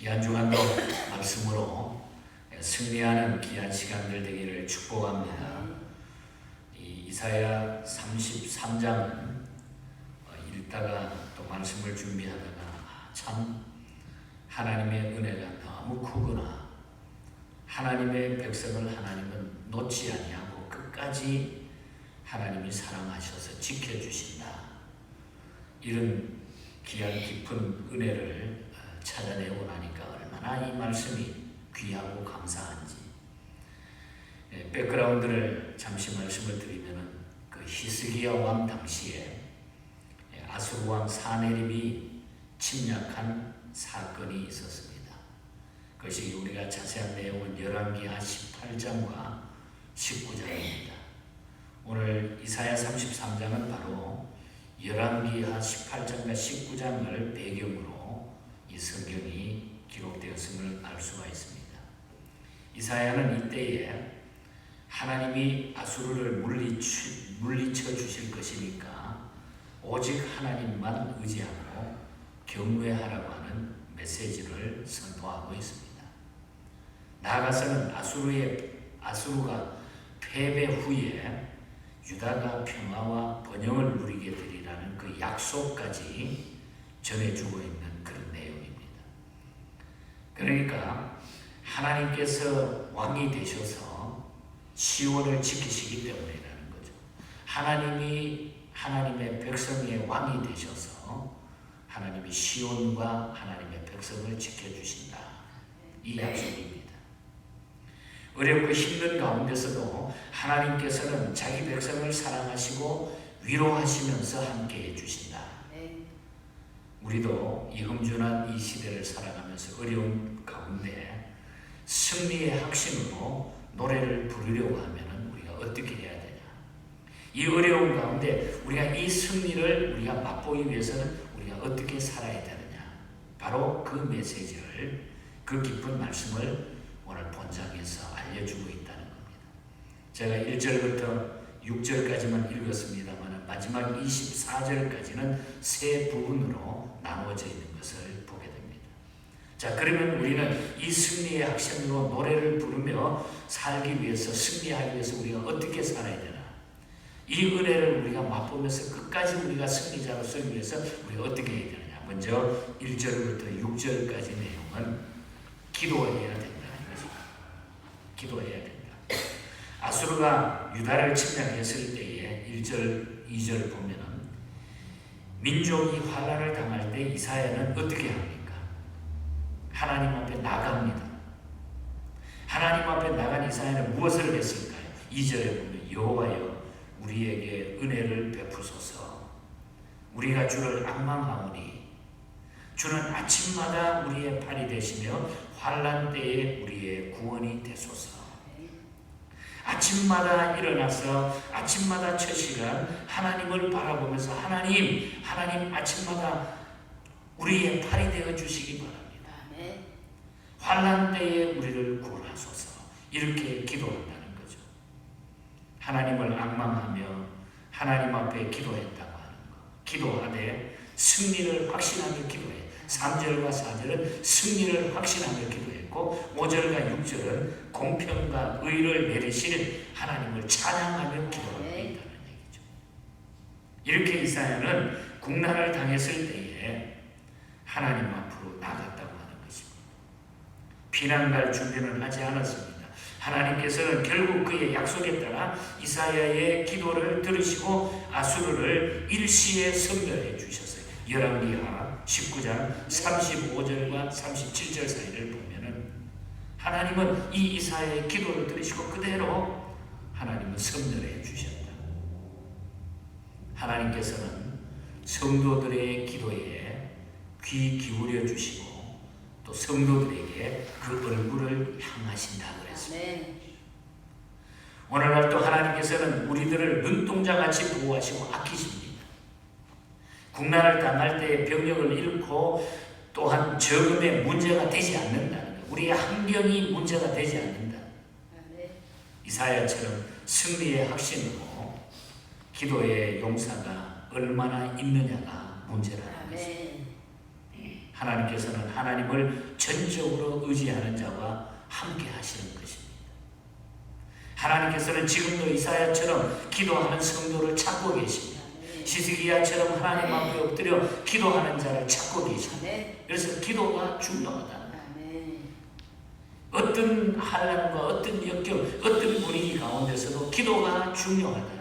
이 한 주간도 말씀으로 승리하는 귀한 시간들 되기를 축복합니다. 이 이사야 33장은 읽다가 또 말씀을 준비하다가 참 하나님의 은혜가 너무 크구나, 하나님의 백성을 하나님은 놓지 아니하고 끝까지 하나님이 사랑하셔서 지켜주신다, 이런 귀한 깊은 은혜를 찾아내고 나니까 얼마나 이 말씀이 귀하고 감사한지. 백그라운드를 잠시 말씀을 드리면은 그 히스기야 왕 당시에 아수르 왕 사네립이 침략한 사건이 있었습니다. 그것이 우리가 자세한 내용은 열왕기하 18장과 19장입니다. 오늘 이사야 33장은 바로 열왕기하 18장과 19장을 배경으로 이 성경이 기록되었음을 알 수가 있습니다. 이사야는 이때에 하나님이 아수르를 물리쳐 주실 것이니까 오직 하나님만 의지하고 경외하라고 하는 메시지를 선포하고 있습니다. 나아가서는 아수르가 패배 후에 유다가 평화와 번영을 누리게 되리라는 그 약속까지 전해주고 있는 그런 내용입니다. 그러니까 하나님께서 왕이 되셔서 시온을 지키시기 때문이라는 거죠. 하나님이 하나님의 백성의 왕이 되셔서 하나님이 시온과 하나님의 백성을 지켜주신다, 이 약속입니다. 어렵고 힘든 가운데서도 하나님께서는 자기 백성을 사랑하시고 위로하시면서 함께 해주신다. 우리도 이 험준한 이 시대를 살아가면서 어려운 가운데 승리의 확신으로 노래를 부르려고 하면 우리가 어떻게 해야 되냐? 이 어려운 가운데 우리가 이 승리를 우리가 맛보기 위해서는 우리가 어떻게 살아야 되느냐? 바로 그 메시지를, 그 깊은 말씀을 오늘 본장에서 알려주고 있다는 겁니다. 제가 1절부터 6절까지만 읽었습니다만 마지막 24절까지는 세 부분으로 나누어져 있는 것을 보게 됩니다. 자, 그러면 우리는 이 승리의 확신으로 노래를 부르며 살기 위해서, 승리하기 위해서 우리가 어떻게 살아야 되나? 이 은혜를 우리가 맛보면서 끝까지 우리가 승리자로 서기 위해서 우리가 어떻게 해야 되느냐? 먼저 1절부터 6절까지 내용은 기도해야 된다. 기도해야 된다. 아수르가 유다를 침략했을 때에 1절, 2절 보면은 민족이 환난을 당할 때 이사야는 어떻게 합니까? 하나님 앞에 나갑니다. 하나님 앞에 나간 이사야는 무엇을 했을까요? 2절에 보면 여호와여 우리에게 은혜를 베푸소서. 우리가 주를 앙망하오니 주는 아침마다 우리의 팔이 되시며 환난 때에 우리의 구원이 되소서. 아침마다 일어나서 아침마다 첫 시간 하나님을 바라보면서 하나님 아침마다 우리의 팔이 되어 주시기 바랍니다. 환난 때에 우리를 구원하소서. 이렇게 기도한다는 거죠. 하나님을 앙망하며 하나님 앞에 기도했다고 하는 거. 기도하되 승리를 확신하며 기도해. 3절과 4절은 승리를 확신하며 기도했고 5절과 6절은 공평과 의를 내리실 하나님을 찬양하며 기도하고 있다는 얘기죠. 이렇게 이사야는 국난을 당했을 때에 하나님 앞으로 나갔다고 하는 것입니다. 피난 갈 준비는 하지 않았습니다. 하나님께서는 결국 그의 약속에 따라 이사야의 기도를 들으시고 아수르를 일시에 섬멸해 주셨어요. 열왕기하 19장 35절과 37절 사이를 보면은 하나님은 이 이사야의 기도를 들으시고 그대로 하나님은 섬멸해 주셨다. 하나님께서는 성도들의 기도에 귀 기울여 주시고 또 성도들에게 그 얼굴을 향하신다 그랬습니다. 오늘날 또 하나님께서는 우리들을 눈동자같이 보호하시고 아끼십니다. 국난을 당할 때 병력을 잃고 또한 저금의 문제가 되지 않는다는 것, 우리의 환경이 문제가 되지 않는다. 이사야처럼 승리의 확신으로 기도의 용사가 얼마나 있느냐가 문제라는 것입니다. 하나님께서는 하나님을 전적으로 의지하는 자와 함께 하시는 것입니다. 하나님께서는 지금도 이사야처럼 기도하는 성도를 찾고 계십니다. 시스기야처럼 하나님 앞에 엎드려 기도하는 자를 찾고 계십니다. 그래서 기도가 중요하다. 어떤 환난과 어떤 역경, 어떤 분위기 가운데서도 기도가 중요하다.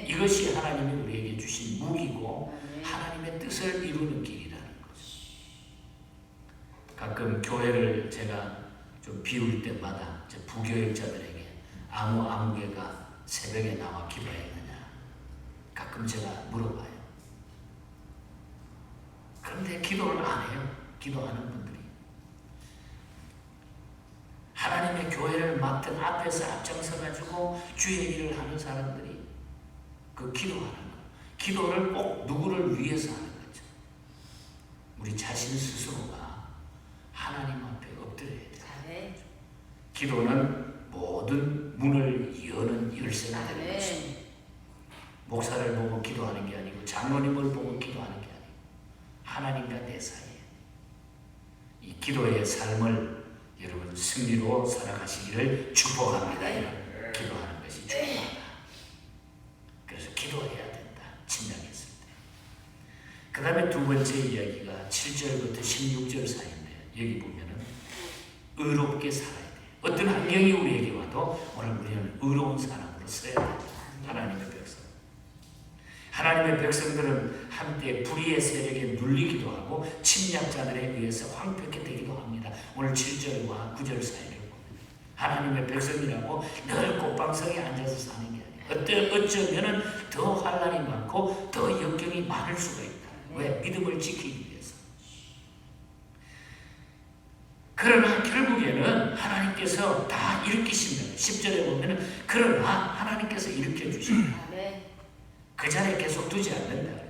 이것이 하나님이 우리에게 주신 무기고 하나님의 뜻을 이루는 길이라는 거죠. 가끔 교회를 제가 좀 비울 때마다 부교역자들에게 아무 개가 새벽에 나와 기도했느냐 가끔 제가 물어봐요. 그런데 기도를 안 해요. 기도하는 분들이. 하나님의 교회를 맡은 앞에서 앞장서가지고 주의 일을 하는 사람들이 그 기도하는 거. 기도를 꼭 누구를 위해서 하는 거죠. 우리 자신 스스로가 하나님 앞에 엎드려야 돼요. 기도는 모든 문을 여는 열쇠가 되는 것입니다. 목사를 보고 기도하는 게 아니고 장로님을 보고 기도하는 게 아니고 하나님과 내 사이에 이 기도의 삶을 여러분 승리로 살아가시기를 축복합니다. 이런 기도하는 것이 중요하다. 그래서 기도해야 된다. 침략했을 때. 그 다음에 두 번째 이야기가 7절부터 16절 사이인데 여기 보면은 의롭게 살아야 돼요. 어떤 환경이 우리에게 와도 오늘 우리는 의로운 사람으로 써야 돼요. 하나님의 백성. 하나님의 백성들은 한때 불의의 세력에 눌리기도 하고 침략자들에 의해서 황폐케 되기도 합니다. 오늘 7절과 9절 사이를 보면 하나님의 백성이라고 늘 꽃방석에 앉아서 사는 게 아니에요. 어쩌면 더 환난이 많고 더 역경이 많을 수가 있다. 왜? 믿음을 지키기 위해서. 그러나 결국에는 하나님께서 다 일으키신다. 10절에 보면 그러나 하나님께서 일으켜주신다. 그 자리에 계속 두지 않는다.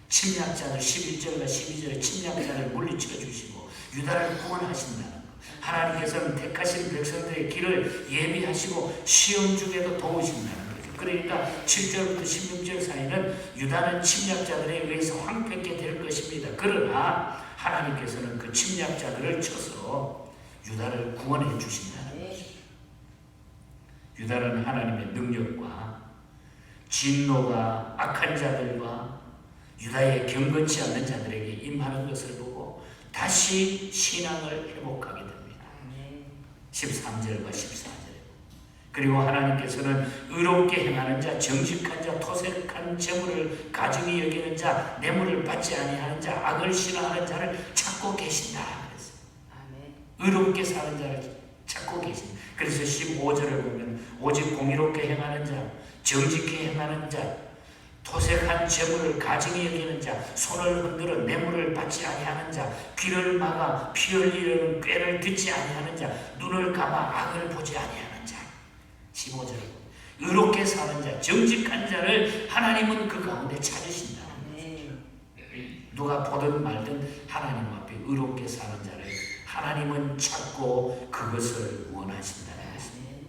침략자들 11절과 12절에 침략자를 물리쳐 주시고 유다를 구원하신다는 것. 하나님께서는 택하신 백성들의 길을 예비하시고 시험 중에도 도우신다는 거죠. 그러니까 7절부터 16절 사이는 유다는 침략자들에 의해서 황폐케 될 것입니다. 그러나 하나님께서는 그 침략자들을 쳐서 유다를 구원해 주신다는 거죠. 유다는 하나님의 능력과 진노가 악한 자들과 유다의 경건치 않는 자들에게 임하는 것을 보고 다시 신앙을 회복하게 됩니다. 13절과 14절에 그리고 하나님께서는 의롭게 행하는 자, 정직한 자, 토색한 재물을 가증히 여기는 자, 뇌물을 받지 아니하는 자, 악을 싫어하는 자를 찾고 계신다. 의롭게 사는 자를 찾고 계신다. 그래서 15절을 보면 오직 공의롭게 행하는 자, 정직히 행하는 자, 토색한 재물을 가증히 여기는 자, 손을 흔들어 뇌물을 받지 아니하는 자, 귀를 막아 피 흘리려는 꾀를 듣지 아니하는 자, 눈을 감아 악을 보지 아니하는 자. 15절 의롭게 사는 자, 정직한 자를 하나님은 그 가운데 찾으신다. 누가 보든 말든 하나님 앞에 의롭게 사는 자를 하나님은 찾고 그것을 원하신다는 것입니다.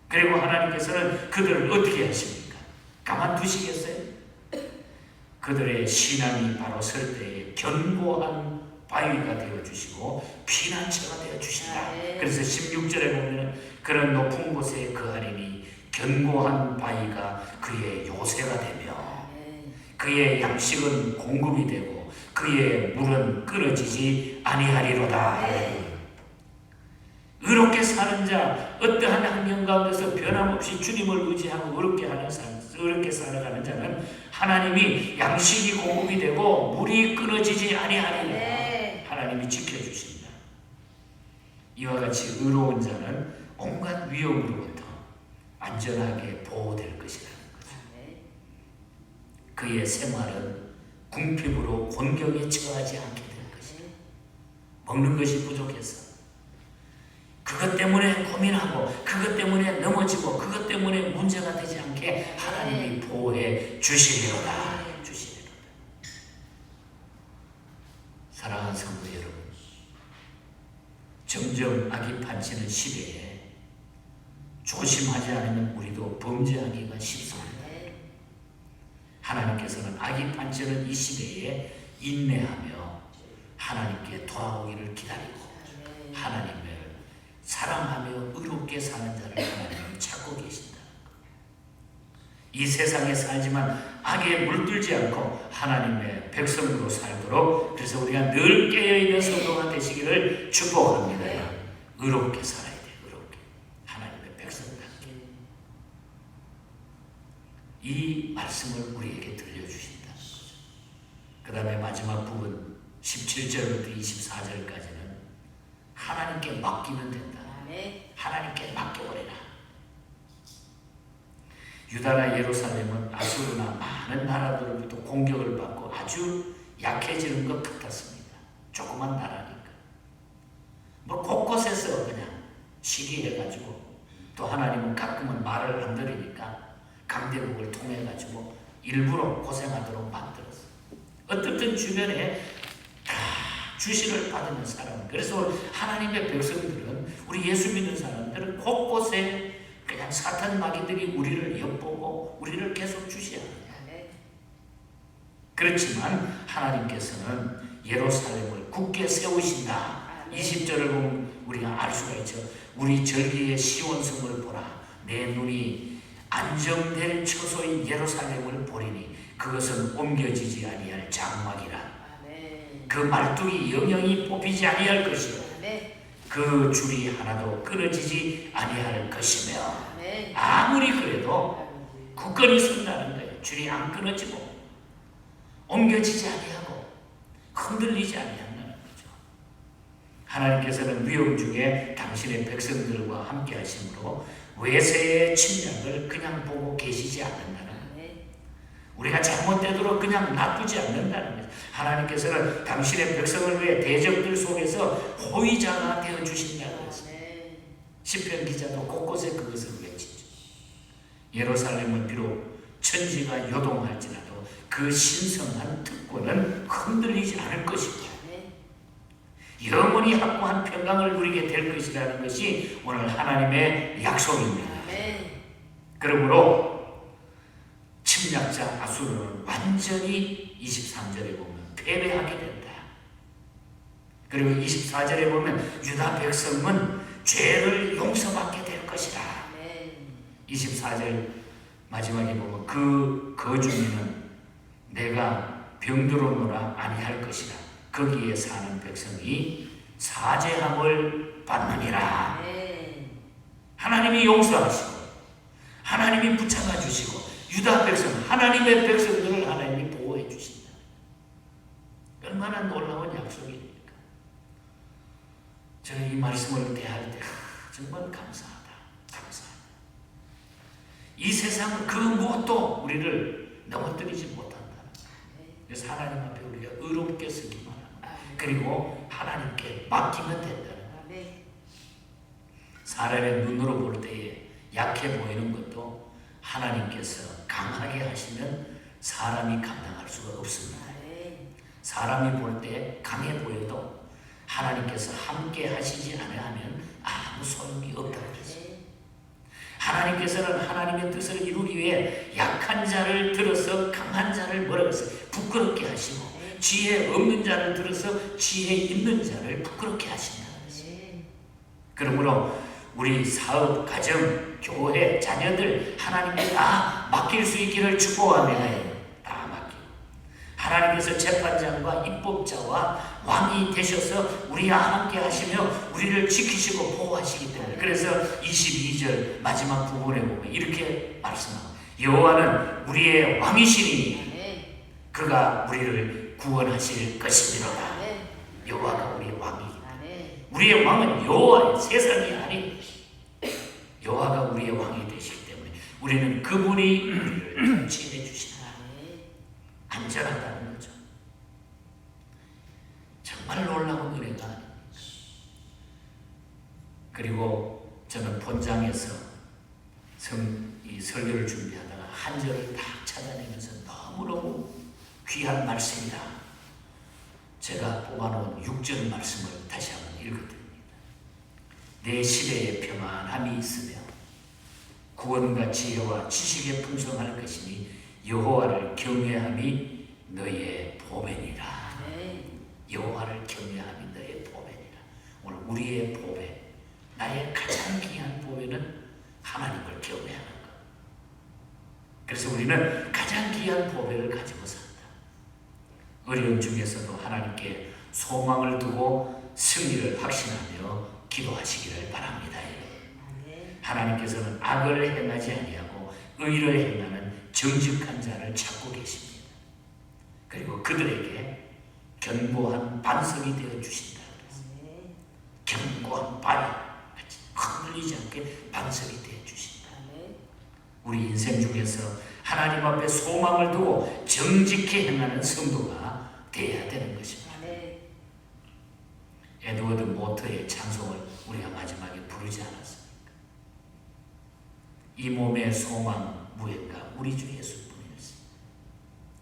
그리고 하나님께서는 그들을 어떻게 하십니까? 가만두시겠어요? 그들의 신앙이 바로 설 때에 견고한 바위가 되어주시고 피난처가 되어주신다. 그래서 16절에 보면 그런 높은 곳에 거하리니 견고한 바위가 그의 요새가 되며 그의 양식은 공급이 되고 그의 물은 끊어지지 아니하리로다. 의롭게 사는 자, 어떠한 환경 가운데서 변함없이 주님을 의지하고 의롭게 살아가는 자는 하나님이 양식이 공급이 되고 물이 끊어지지 아니하리라. 하나님이 지켜주신다. 이와 같이 의로운 자는 온갖 위험으로부터 안전하게 보호될 것이라는 거죠. 그의 생활은 궁핍으로 곤경에 처하지 않게 될 것이다. 먹는 것이 부족해서 그것 때문에 고민하고 그것 때문에 넘어지고 그것 때문에 문제가 되지 않게 하나님이 보호해 주시리로다. 사랑하는 성도 여러분, 점점 악이 판치는 시대에 조심하지 않으면 우리도 범죄하기가 쉽습니다. 하나님께서는 악이 판치는 이 시대에 인내하며 하나님께 돌아오기를 기다리고 하나님을 사랑하며 의롭게 사는 자를 하나님은 찾고 계신다. 이 세상에 살지만 악에 물들지 않고 하나님의 백성으로 살도록, 그래서 우리가 늘 깨어있는 성도가 되시기를 축복합니다. 의롭게 살아야 돼. 의롭게 하나님의 백성답게. 이 말씀을 우리에게 들려주신다. 그 다음에 마지막 부분 17절부터 24절까지는 하나님께 맡기면 된다. 하나님께 맡겨버리라. 유다나 예루살렘은 아수르나 많은 나라들로부터 공격을 받고 아주 약해지는 것 같았습니다. 조그만 나라니까. 뭐 곳곳에서 그냥 시기해가지고, 또 하나님은 가끔은 말을 안 들으니까 강대국을 통해가지고 일부러 고생하도록 만들었어요. 어떻든 주변에 다 주시를 받는 사람, 그래서 하나님의 백성들은, 우리 예수 믿는 사람들은 곳곳에 그냥 사탄 마귀들이 우리를 엿보고 우리를 계속 주시합니다. 그렇지만 하나님께서는 예루살렘을 굳게 세우신다. 20절을 보면 우리가 알 수가 있죠. 우리 절기의 시온성을 보라. 내 눈이 안정된 처소인 예루살렘을 보리니 그것은 옮겨지지 아니할 장막이라. 그 말뚝이 영영이 뽑히지 아니할 것이요 그 줄이 하나도 끊어지지 아니할 것이며, 아무리 그래도 굳건히 선다는 거예요. 줄이 안 끊어지고 옮겨지지 아니하고 흔들리지 아니한다는 거죠. 하나님께서는 위험 중에 당신의 백성들과 함께 하심으로 외세의 침략을 그냥 보고 계시지 않는다는 거예요. 우리가 잘못되도록 그냥 놔두지 않는다는 거예요. 하나님께서는 당신의 백성을 위해 대적들 속에서 호위자가 되어주신다고 했습니다. 시편 기자도 곳곳에 그것을 외치죠. 예루살렘은 비록 천지가 요동할지라도 그 신성한 특권은 흔들리지 않을 것이고 영원히 확고한 평강을 누리게 될 것이라는 것이 오늘 하나님의 약속입니다. 그러므로 침략자 아수르는 완전히 23절에 보면 패배하게 된다. 그리고 24절에 보면 유다 백성은 죄를 용서받게 될 것이다. 24절 마지막에 보면 그 거주민은 내가 병들어노라 아니할 것이라. 거기에 사는 백성이 사죄함을 받느니라. 하나님이 용서하시고 하나님이 붙잡아 주시고 유다 백성, 하나님의 백성들을 하나님이 보호해 주신다. 얼마나 놀라운 약속입니까? 저는 이 말씀을 대할 때 정말 감사하다. 감사하다. 이 세상은 그 무엇도 우리를 넘어뜨리지 못한다. 그래서 하나님 앞에 우리가 의롭게 서기만 하고 그리고 하나님께 맡기면 된다는 거예요. 사람의 눈으로 볼 때에 약해 보이는 것도 하나님께서 강하게 하시면 사람이 감당할 수가 없습니다. 사람이 볼 때 강해 보여도 하나님께서 함께 하시지 않으면 아무 소용이 없다고 했어요. 하나님께서는 하나님의 뜻을 이루기 위해 약한 자를 들어서 강한 자를 뭐라고 했어요? 부끄럽게 하시고 지혜 없는 자를 들어서 지혜 있는 자를 부끄럽게 하신다고 했어요. 그러므로 우리 사업, 가정, 교회, 자녀들 하나님께 다 맡길 수 있기를 축복합니다. 다 맡기고 하나님께서 재판장과 입법자와 왕이 되셔서 우리와 함께 하시며 우리를 지키시고 보호하시기 때문에, 그래서 22절 마지막 부분에 보면 이렇게 말씀합니다. 여호와는 우리의 왕이시니 그가 우리를 구원하실 것입니다. 여호와가 우리의 왕이기 때문에 우리의 왕은 여호와의 세상이 아닌 여호와가 우리의 왕이 되시기 때문에 우리는 그분이 우리를 지혜해 주시다. 안전하다는 거죠. 정말 놀라운 은혜가 아닙니까? 그리고 저는 본장에서 이 설교를 준비하다가 한 절을 딱 찾아내면서 너무너무 귀한 말씀이다. 제가 뽑아놓은 6절 말씀을 다시 한번 읽어드립니다. 내 시대에 평안함이 있으며 구원과 지혜와 지식에 풍성할 것이니 여호와를 경외함이 너희의 보배니라. 여호와를 경외함이 너의 보배니라. 오늘 우리의 보배, 나의 가장 귀한 보배는 하나님을 경외하는 것. 그래서 우리는 가장 귀한 보배를 가지고 산다. 어려움 중에서도 하나님께 소망을 두고 승리를 확신하며 기도하시기를 바랍니다. 하나님께서는 악을 행하지 아니하고 의를 행하는 정직한 자를 찾고 계십니다. 그리고 그들에게 견고한 반석이 되어 주신다. 견고한 바위, 흔들리지 않게 반석이 되어 주신다. 우리 인생 중에서 하나님 앞에 소망을 두고 정직히 행하는 성도가 되어야 되는 것입니다. 에드워드 모터의 찬송을 우리가 마지막에 부르지 않았습니까? 이 몸의 소망 무엇인가? 우리 주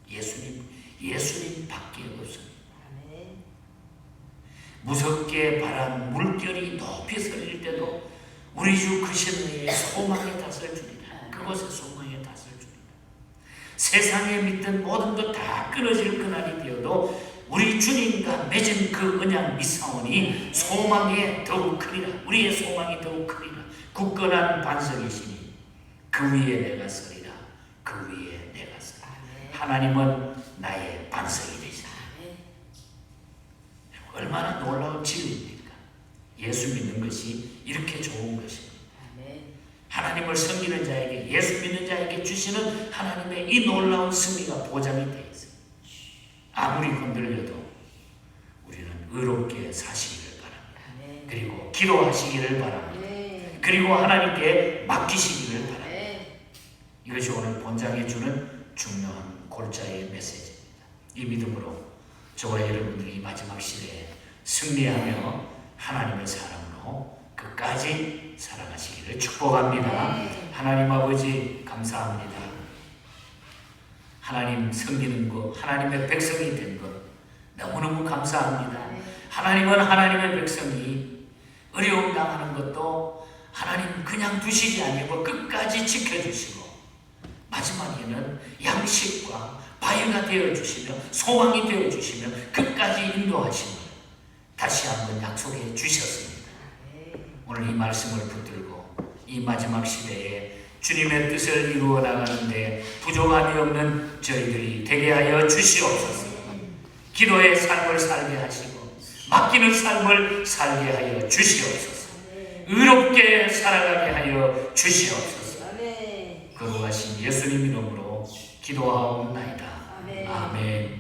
예수뿐이었습니다. 예수님 밖에 없습니다. 무섭게 바람 물결이 높이 서릴 때도 우리 주 그신의 소망에 닿을 줄이라. 그곳에 소망에 닿을 줄이라. 세상에 믿던 모든 것 다 끊어질 그날이 되어도 우리 주님과 맺은 그 언약 미사원이 소망에 더욱 크리라. 우리의 소망이 더욱 크리라. 굳건한 반석이시니 그 위에 내가 서리라. 그 위에 내가 서리라. 하나님은 나의 반석이 되시라. 얼마나 놀라운 진리입니까? 예수 믿는 것이 이렇게 좋은 것입니다. 하나님을 섬기는 자에게, 예수 믿는 자에게 주시는 하나님의 이 놀라운 승리가 보장이 되어 있어요. 아무리 흔들려도 우리는 의롭게 사시기를 바랍니다. 그리고 기도하시기를 바랍니다. 그리고 하나님께 맡기시기를 바랍니다. 이것이 오늘 본장이 주는 중요한 골자의 메시지입니다. 이 믿음으로 저와 여러분들이 마지막 시대에 승리하며 하나님의 사랑으로 끝까지 살아가시기를 축복합니다. 하나님 아버지 감사합니다. 하나님 섬기는 것, 하나님의 백성이 된 것 너무너무 감사합니다. 하나님은 하나님의 백성이 어려움 당하는 것도 하나님 그냥 두시지 아니고 끝까지 지켜주시고 마지막에는 양식과 바위가 되어주시며 소망이 되어주시며 끝까지 인도하시며 다시 한번 약속해 주셨습니다. 오늘 이 말씀을 붙들고 이 마지막 시대에 주님의 뜻을 이루어 나가는데 부족함이 없는 저희들이 되게 하여 주시옵소서. 기도의 삶을 살게 하시고 맡기는 삶을 살게 하여 주시옵소서. 의롭게 살아가게 하여 주시옵소서. 거룩하신 예수님 이름으로 기도하옵나이다. 아멘.